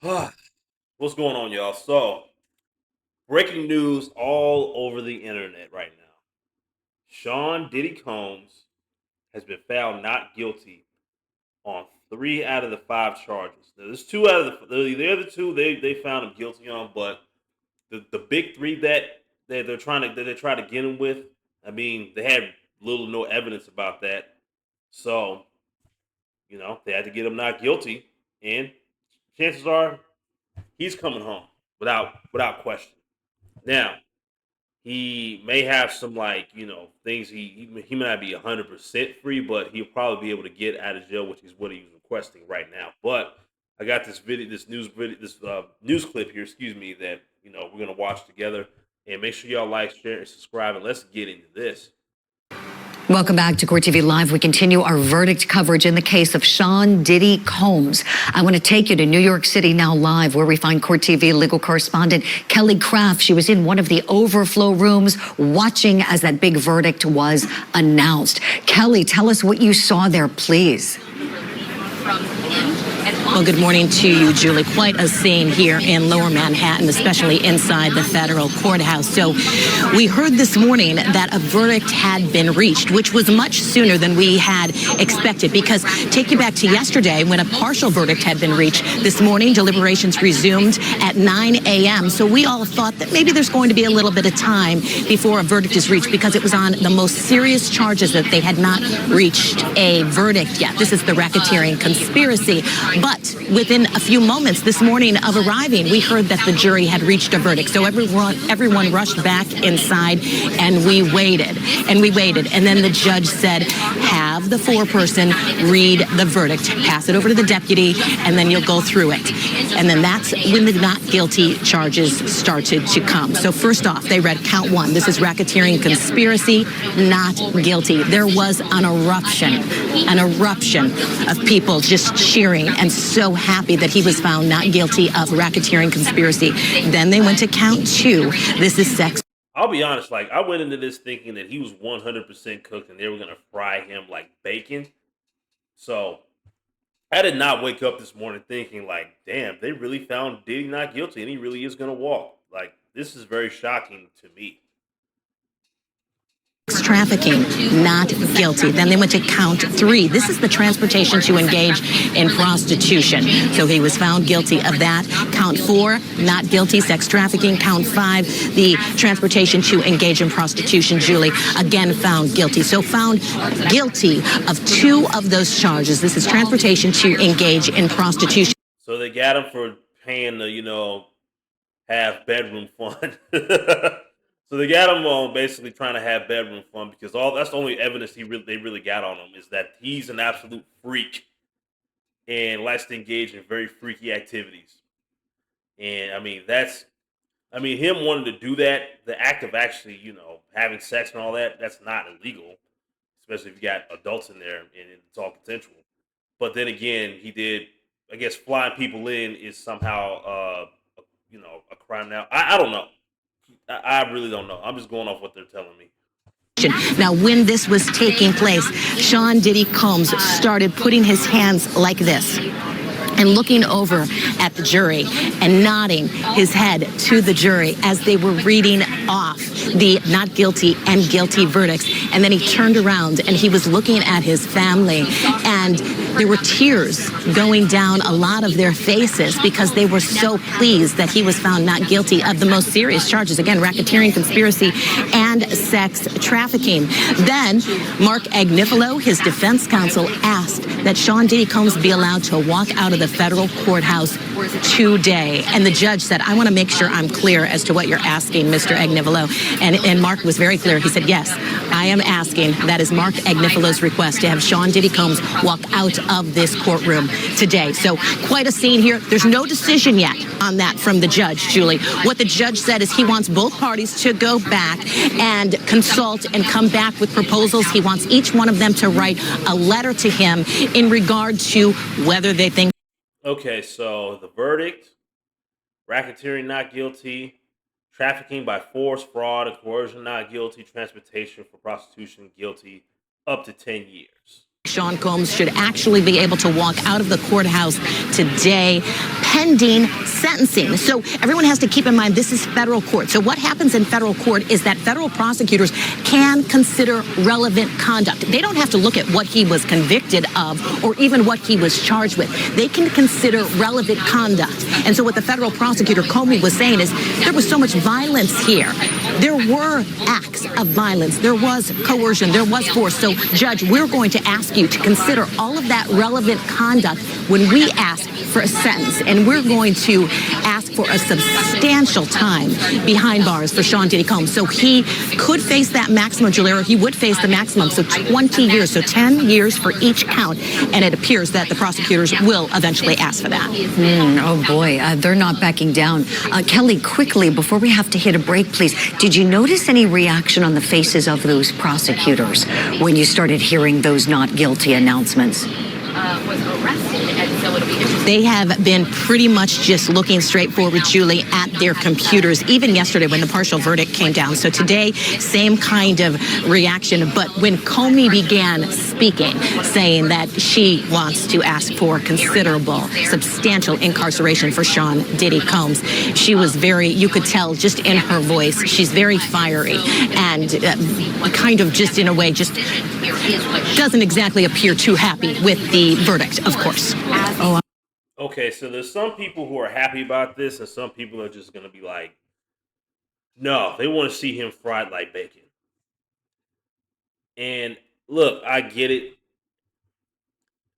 What's going on, y'all? So, breaking news all over the internet right now. Sean Diddy Combs has been found not guilty on 3 out of the 5 charges. Now, there's 2 out of the other 2 they found him guilty on, but the big 3 that they're trying to get him with. I mean, they had little to no evidence about that, so they had to get him not guilty, and chances are he's coming home without question. Now, he may have some things he may not be 100% free, but he'll probably be able to get out of jail, which is what he's requesting right now. But I got this news clip here, excuse me, that we're gonna watch together. And make sure y'all like, share, and subscribe, and let's get into this. Welcome back to Court TV Live. We continue our verdict coverage in the case of Sean Diddy Combs. I want to take you to New York City now live, where we find Court TV legal correspondent Kelly Craft. She was in one of the overflow rooms watching as that big verdict was announced. Kelly, tell us what you saw there, please. Well, good morning to you, Julie. Quite a scene here in Lower Manhattan, especially inside the federal courthouse. So we heard this morning that a verdict had been reached, which was much sooner than we had expected, because take you back to yesterday when a partial verdict had been reached. This morning, deliberations resumed at 9 a.m. So we all thought that maybe there's going to be a little bit of time before a verdict is reached, because it was on the most serious charges that they had not reached a verdict yet. This is the racketeering conspiracy. But within a few moments this morning of arriving, we heard that the jury had reached a verdict. So everyone rushed back inside, and we waited. And then the judge said, have the foreperson read the verdict, pass it over to the deputy, and then you'll go through it. And then that's when the not guilty charges started to come. So first off, they read count 1. This is racketeering conspiracy, not guilty. There was an eruption of people just cheering and so happy that he was found not guilty of racketeering conspiracy. Then they went to count 2. This is sex. I'll be honest, I went into this thinking that he was 100% cooked and they were gonna fry him like bacon. So I did not wake up this morning thinking damn, they really found Diddy not guilty and he really is gonna walk. This is very shocking to me. Trafficking, not guilty. Then they went to count 3. This is the transportation to engage in prostitution. So he was found guilty of that. Count 4, not guilty, sex trafficking. Count 5, the transportation to engage in prostitution, Julie, again found guilty. So found guilty of 2 of those charges. This is transportation to engage in prostitution. So they got him for paying the, have bedroom fund. So they got him on basically trying to have bedroom fun, because that's the only evidence they really got on him, is that he's an absolute freak and likes to engage in very freaky activities. And him wanting to do that, the act of actually having sex and all that, that's not illegal, especially if you got adults in there and it's all consensual. But then again, he did, I guess, flying people in is somehow a crime now. I don't know. I really don't know. I'm just going off what they're telling me. Now, when this was taking place, Sean Diddy Combs started putting his hands like this and looking over at the jury and nodding his head to the jury as they were reading off the not guilty and guilty verdicts. And then he turned around and he was looking at his family, and there were tears going down a lot of their faces because they were so pleased that he was found not guilty of the most serious charges. Again, racketeering, conspiracy, and sex trafficking. Then Mark Agnifilo, his defense counsel, asked that Sean Diddy Combs be allowed to walk out of the federal courthouse today. And the judge said, I want to make sure I'm clear as to what you're asking, Mr. Agnifilo. And Mark was very clear. He said, yes, I am asking, that is Mark Agnifilo's request, to have Sean Diddy Combs walk out of this courtroom today. So quite a scene here. There's no decision yet on that from the judge, Julie. What the judge said is he wants both parties to go back and consult and come back with proposals. He wants each one of them to write a letter to him in regard to whether they think. Okay, so the verdict: racketeering not guilty, trafficking by force, fraud, and coercion not guilty, transportation for prostitution guilty, up to 10 years. Sean Combs should actually be able to walk out of the courthouse today pending sentencing. So everyone has to keep in mind this is federal court. So what happens in federal court is that federal prosecutors can consider relevant conduct. They don't have to look at what he was convicted of or even what he was charged with. They can consider relevant conduct. And so what the federal prosecutor Comey was saying is there was so much violence here. There were acts of violence. There was coercion. There was force. So, Judge, we're going to ask you to consider all of that relevant conduct when we ask for a sentence. And we're going to ask for a substantial time behind bars for Sean Diddy Combs. So he could face that maximum, Julio. He would face the maximum. So 20 years. So 10 years for each count. And it appears that the prosecutors will eventually ask for that. Oh, boy. They're not backing down. Kelly, quickly, before we have to hit a break, please, did you notice any reaction on the faces of those prosecutors when you started hearing those not guilty announcements? Was arrested, and so it'll be interesting. They have been pretty much just looking straight forward, Julie, at their computers, even yesterday when the partial verdict came down. So today, same kind of reaction. But when Comey began speaking, saying that she wants to ask for considerable, substantial incarceration for Sean Diddy Combs, she was very, you could tell just in her voice, she's very fiery and kind of just in a way, just doesn't exactly appear too happy with the verdict, of course. Okay, so there's some people who are happy about this, and some people are just going to be like, no, they want to see him fried like bacon. And look, I get it.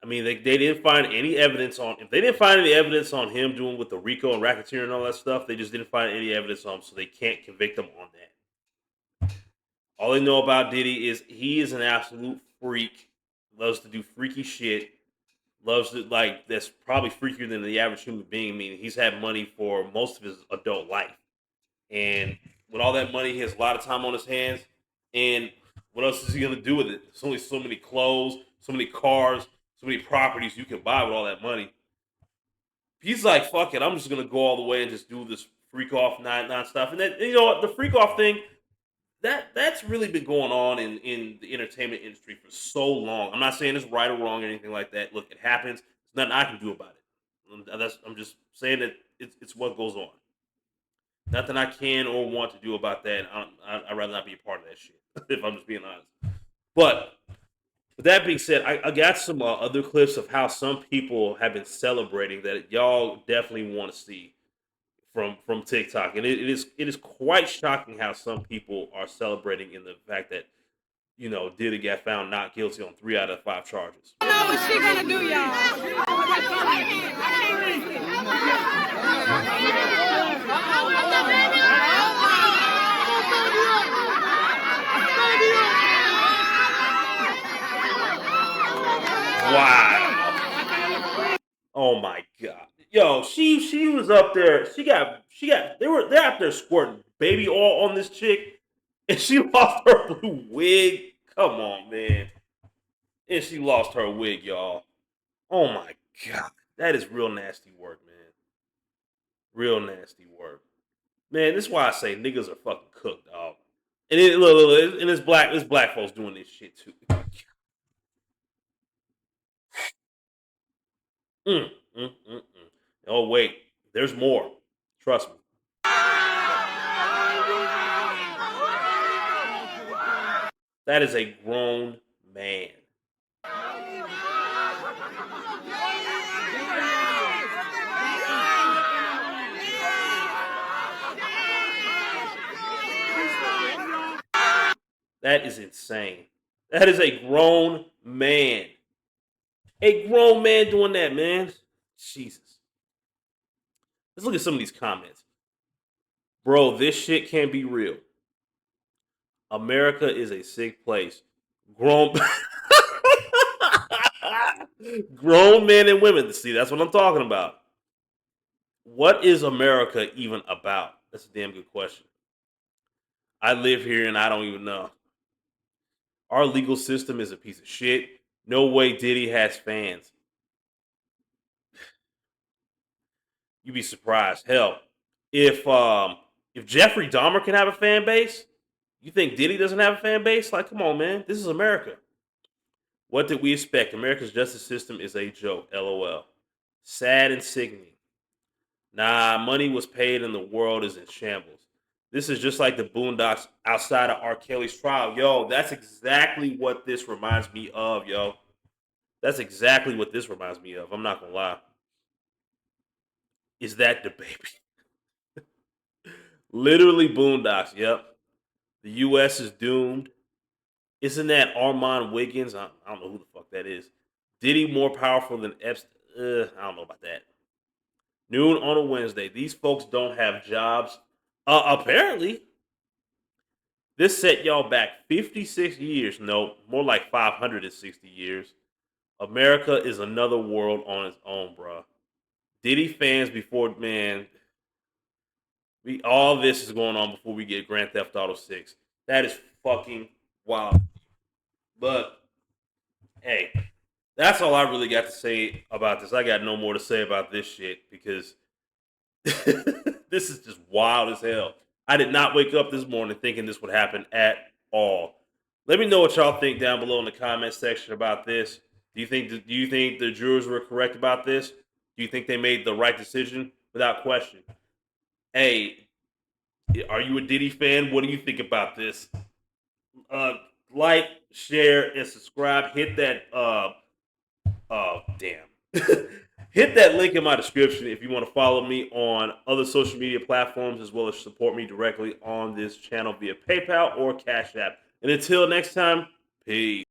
I mean, they didn't find any evidence on, if they didn't find any evidence on him doing with the RICO and racketeering and all that stuff, they just didn't find any evidence on him, so they can't convict him on that. All they know about Diddy is he is an absolute freak, loves to do freaky shit, loves to, like, that's probably freakier than the average human being. I mean, he's had money for most of his adult life. And with all that money, he has a lot of time on his hands. And what else is he going to do with it? There's only so many clothes, so many cars, so many properties you can buy with all that money. He's like, fuck it, I'm just going to go all the way and just do this freak off non-stop. And then, you know what, the freak off thing, that's really been going on in the entertainment industry for so long. I'm not saying it's right or wrong or anything like that. Look, it happens. There's nothing I can do about it. I'm just saying that it's what goes on. Nothing I can or want to do about that. I'd rather not be a part of that shit, if I'm just being honest. But with that being said, I got some other clips of how some people have been celebrating that y'all definitely want to see from TikTok, and it is quite shocking how some people are celebrating in the fact that Diddy got found not guilty on 3 out of 5 charges. I know what she gonna do, y'all. Wow! Oh my god! Yo, she was up there. They're out there squirting baby oil on this chick, and she lost her blue wig. Come on, man. And she lost her wig, y'all. Oh my god. That is real nasty work, man. Real nasty work. Man, this is why I say niggas are fucking cooked, dog. And look, and it's black folks doing this shit too. Mm, mm, mm, mm. Oh wait, there's more. Trust me. That is a grown man. That is insane. That is a grown man. A grown man doing that, man. Jesus. Let's look at some of these comments. Bro, this shit can't be real. America is a sick place. Grown grown men and women. See, that's what I'm talking about. What is America even about? That's a damn good question. I live here and I don't even know. Our legal system is a piece of shit. No way Diddy has fans. You'd be surprised. Hell, if Jeffrey Dahmer can have a fan base, you think Diddy doesn't have a fan base? Like, come on, man. This is America. What did we expect? America's justice system is a joke. LOL. Sad and sickening. Nah, money was paid and the world is in shambles. This is just like the Boondocks outside of R. Kelly's trial. Yo, that's exactly what this reminds me of, yo. That's exactly what this reminds me of. I'm not gonna lie. Is that the baby? Literally Boondocks, yep. The US is doomed. Isn't that Armand Wiggins? I don't know who the fuck that is. Diddy more powerful than Epstein? I don't know about that. Noon on a Wednesday. These folks don't have jobs. Apparently, this set y'all back 56 years. No, more like 560 years. America is another world on its own, bruh. Diddy fans before, man, all this is going on before we get Grand Theft Auto 6. That is fucking wild. But, hey, that's all I really got to say about this. I got no more to say about this shit because this is just wild as hell. I did not wake up this morning thinking this would happen at all. Let me know what y'all think down below in the comment section about this. Do you think the jurors were correct about this? Do you think they made the right decision? Without question. Hey, are you a Diddy fan? What do you think about this? Like, share, and subscribe. Hit that damn. Hit that link in my description if you want to follow me on other social media platforms as well as support me directly on this channel via PayPal or Cash App. And until next time, peace.